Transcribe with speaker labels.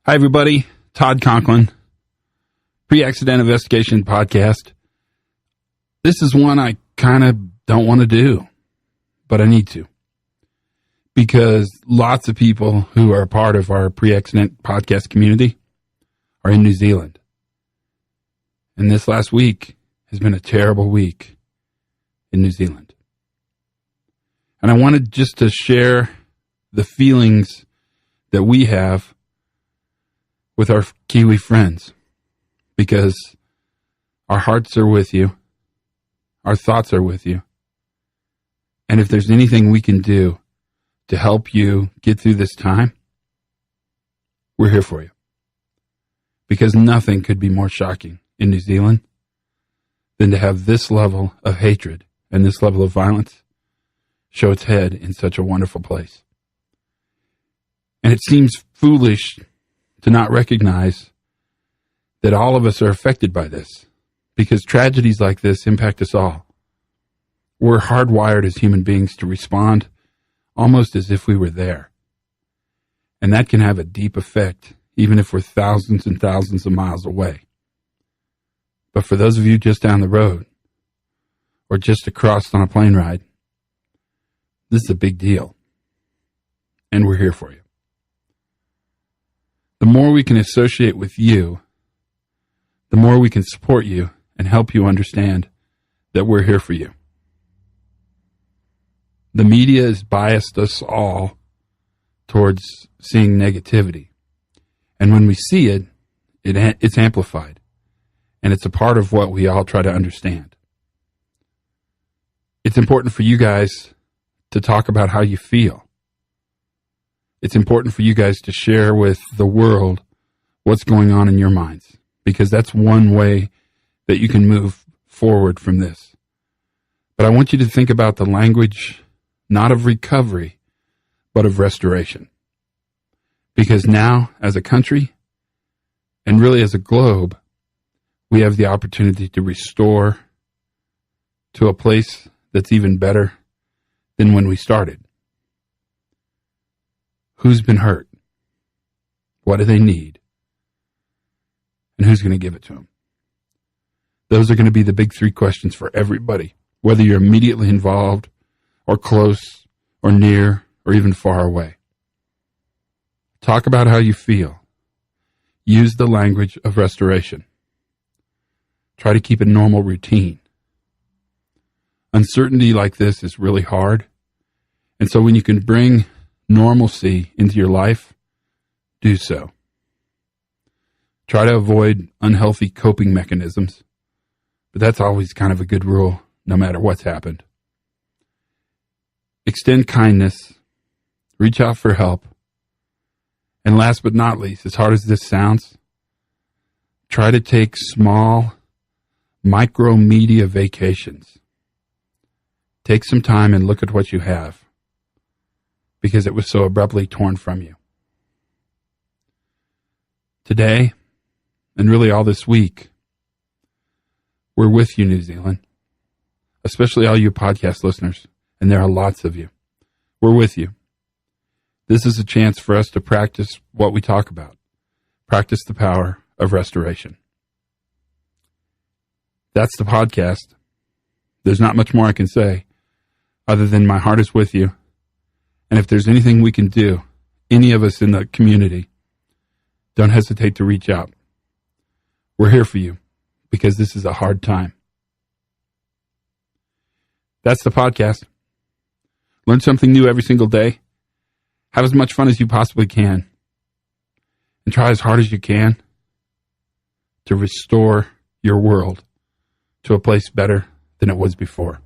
Speaker 1: Hi, everybody. Todd Conklin, Pre-Accident Investigation Podcast. This is one I kind of don't want to do, but I need to. Because lots of people who are a part of our pre-accident podcast community are in New Zealand. And this last week has been a terrible week in New Zealand. And I wanted just to share the feelings that we have with our Kiwi friends, because our hearts are with you, our thoughts are with you, and if there's anything we can do to help you get through this time, we're here for you. Because nothing could be more shocking in New Zealand than to have this level of hatred and this level of violence show its head in such a wonderful place. And it seems foolish to not recognize that all of us are affected by this, because tragedies like this impact us all. We're hardwired as human beings to respond almost as if we were there. And that can have a deep effect, even if we're thousands and thousands of miles away. But for those of you just down the road, or just across on a plane ride, this is a big deal. And we're here for you. The more we can associate with you, the more we can support you and help you understand that we're here for you. The media has biased us all towards seeing negativity. And when we see it, it's amplified. And it's a part of what we all try to understand. It's important for you guys to talk about how you feel. It's important for you guys to share with the world what's going on in your minds, because that's one way that you can move forward from this. But I want you to think about the language, not of recovery, but of restoration. Because now, as a country, and really as a globe, we have the opportunity to restore to a place that's even better than when we started. Who's been hurt? What do they need? And who's going to give it to them? Those are going to be the big three questions for everybody, whether you're immediately involved or close or near or even far away. Talk about how you feel. Use the language of restoration. Try to keep a normal routine. Uncertainty like this is really hard. And so when you can bring normalcy into your life, do so. Try to avoid unhealthy coping mechanisms, but that's always kind of a good rule, no matter what's happened. Extend kindness, reach out for help, and last but not least, as hard as this sounds, try to take small micro media vacations. Take some time and look at what you have, because it was so abruptly torn from you. Today, and really all this week, we're with you, New Zealand, especially all you podcast listeners, and there are lots of you. We're with you. This is a chance for us to practice what we talk about. Practice the power of restoration. That's the podcast. There's not much more I can say, other than my heart is with you. And if there's anything we can do, any of us in the community, don't hesitate to reach out. We're here for you, because this is a hard time. That's the podcast. Learn something new every single day. Have as much fun as you possibly can. And try as hard as you can to restore your world to a place better than it was before.